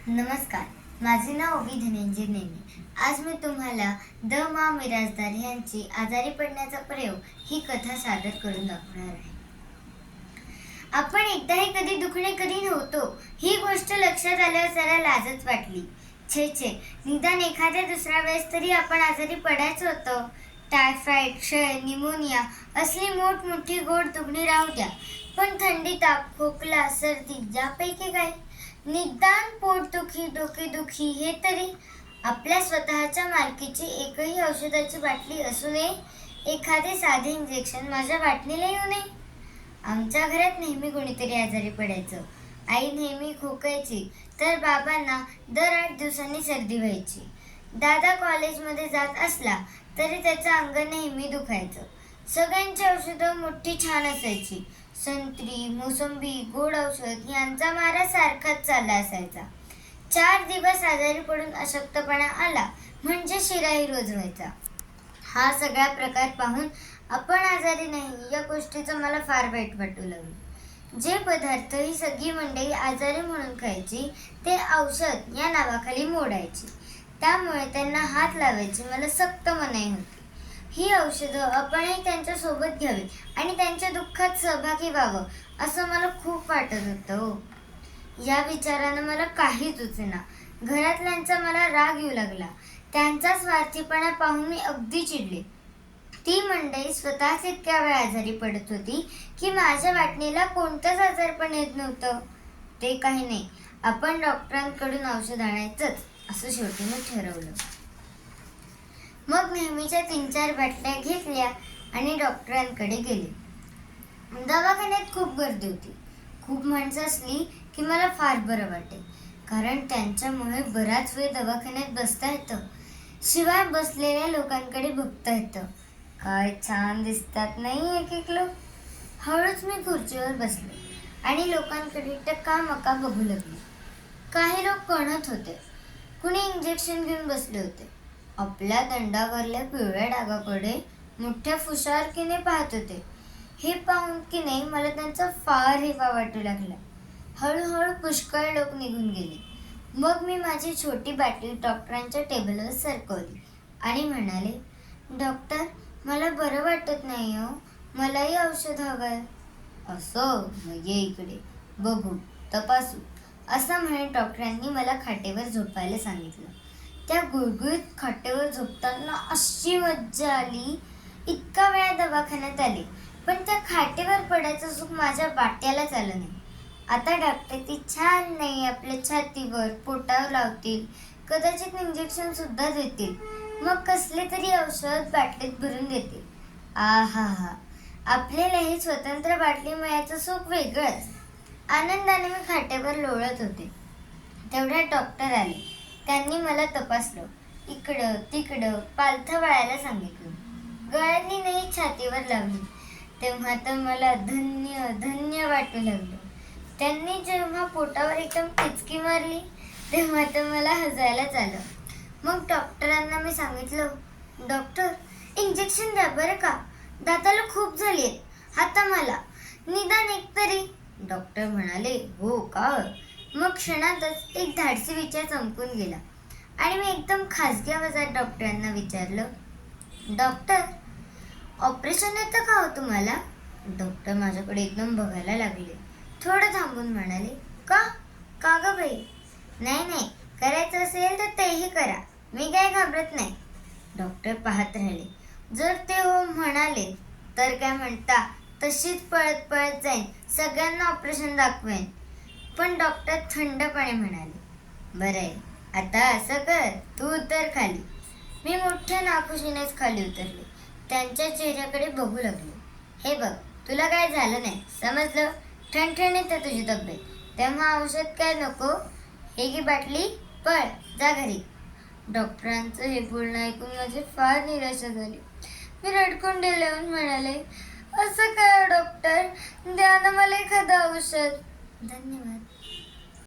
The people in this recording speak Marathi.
नमस्कार, माझे नाव ओवी धनंजय नेने. आज मी तुम्हाला द मा मिरासदार यांची आजारी पडण्याचा प्रयोग ही कथा सादर करून दाखवणार आहे. आपण एकदाही कधी दुखणे कधी नव्हतो ही गोष्ट लक्षात आल्यावर जरा लाजच वाटली. छे, निदान एखाद्या दुसऱ्या वेळेस तरी आपण आजारी पडायचं होतं. टायफॉइड, क्षय, निमोनिया असली मोठमोठी गोड दुखणी राहू द्या, पण थंडी, ताप, खोकला, सर्दी यापैकी काय? निदान पोटदुखी, डोकेदुखी हे तरी आपल्या स्वतःच्या मालकीची एकही औषधाची बाटली असू नये, एखादे साधे इंजेक्शन माझ्या वाटणीला येऊ नये. आमच्या घरात नेहमी कोणीतरी आजारी पडायचं. आई नेहमी खोकायची तर बाबांना दर 8 दिवसांनी सर्दी व्हायची. दादा कॉलेजमध्ये जात असला तरी त्याचं अंग नेहमी दुखायचं. सगळ्यांची औषधं मोठी छान असायची. संत्री, मोसंबी, गोड औषध यांचा मारा सारखाच चालला असायचा. 4 दिवस आजारी पडून अशक्तपणा आला म्हणजे शिराही रोज व्हायचा. हा सगळा प्रकार पाहून आपण आजारी नाही या गोष्टीचं मला फार वाईट वाटू लागलं. जे पदार्थ ही सगळी मंडळी आजारी म्हणून खायची ते औषध या नावाखाली मोडायची. त्यामुळे त्यांना हात लावायची मला सक्त मनाई होती. ही औषधं आपणही त्यांच्या सोबत घ्यावी आणि त्यांच्या दुःखात सहभागी व्हावं असं मला खूप वाटत होतं हो. या विचारानं मला काही सुचेना. घरातल्यांचा मला राग येऊ लागला. त्यांचा स्वार्थीपणा पाहून मी अगदी चिडले. ती मंडळी स्वतःच इतक्या वेळ आजारी पडत होती की माझ्या वाटणीला कोणतंच आजारपण येत नव्हतं. ते काही नाही, आपण डॉक्टरांकडून औषध आणायचंच असं शेवटी मी ठरवलं. मग नेहमीच्या 3-4 बाटल्या घेतल्या आणि डॉक्टरांकडे गेले. दवाखान्यात खूप गर्दी होती. खूप माणसं असली की मला फार बरं वाटे, कारण त्यांच्यामुळे बराच वेळ दवाखान्यात बसता येतं. शिवाय बसलेल्या लोकांकडे बघता येतं. काय छान दिसतात नाही एक लोक. हळूच मी खुर्चीवर बसले आणि लोकांकडे टक्कामक्का बघू लागले. काही लोक कणत होते, कुणी इंजेक्शन घेऊन बसले होते. आपल्या दंडावरल्या पिवळ्या डागाकडे मोठ्या फुशारकीने पाहत होते. हे पाहून की नाही मला त्यांचा फार हेवा वाटू लागला. हळूहळू पुष्कळ लोक निघून गेले. मग मी माझी छोटी बाटली डॉक्टरांच्या टेबलवर सरकवली आणि म्हणाले, डॉक्टर, मला बरं वाटत नाही हो, मलाही औषध हवंय. असं, मग ये इकडे, बघू, तपासू असं म्हणत डॉक्टरांनी मला खाटेवर झोपायला सांगितलं. त्या गुळगुळीत खाटेवर झोपताना अशी मज्जा आली. इतका वेळा दवाखान्यात आले पण त्या खाटेवर पडायचं सुख माझ्या वाट्यालाच आलं नाही. आता डॉक्टर ती छान नाही आपल्या छातीवर, पोटावर लावतील, कदाचित इंजेक्शन सुद्धा देतील, मग कसले तरी औषध बाटलीत भरून देतील. आहा, आपल्यालाही स्वतंत्र बाटली मिळायचं सुख वेगळंच. आनंदाने मी खाटेवर लोळत होते. तेवढ्यात डॉक्टर आले. त्यांनी मला तपासलं. इकडं तिकडं पालथं वळायला सांगितलं. गळ्यातली नाही छातीवर लावली. तेव्हा तर मला धन्य धन्य वाटू लागलं. त्यांनी जेव्हा पोटावर एकदम टिचकी मारली तेव्हा तर मला हसायलाच आलं. मग डॉक्टरांना मी सांगितलं, डॉक्टर, इंजेक्शन द्या बरं का, दाताला खूप झाली आहे, आता मला निदान एक तरी. डॉक्टर म्हणाले, हो का? मग क्षणातच एक धाडसी विचार चमकून गेला आणि मी एकदम खाजगी आवाजात डॉक्टरांना विचारलं, डॉक्टर, ऑपरेशन येतं का हो तुम्हाला? डॉक्टर माझ्याकडे एकदम बघायला लागले. थोडं थांबून म्हणाले, का का ग बाई? नाही, करायचं असेल तर तेही करा, मी काय घाबरत नाही. डॉक्टर पाहत राहिले. जर ते हो म्हणाले तर काय म्हणता, तशीच पळत पळत जाईन, सगळ्यांना ऑपरेशन दाखवेन. पण डॉक्टर थंडपणे म्हणाले, बरं आहे, आता असं कर, तू उतर खाली. मी मोठ्या नाखुशीनेच खाली उतरले. त्यांच्या चेहऱ्याकडे बघू लागले. हे बघ, तुला काय झालं नाही, समजलं? ठणठणीत आहे तुझी तब्येत, तेव्हा औषध काय नको. हे घे बाटली, पळ, जा घरी. डॉक्टरांचं हे बोलणं ऐकून माझी फार निराशा झाली. मी रडकुंडी लावून म्हणाले, असं काय डॉक्टर, द्या ना मला एखादं औषध. धन्यवाद.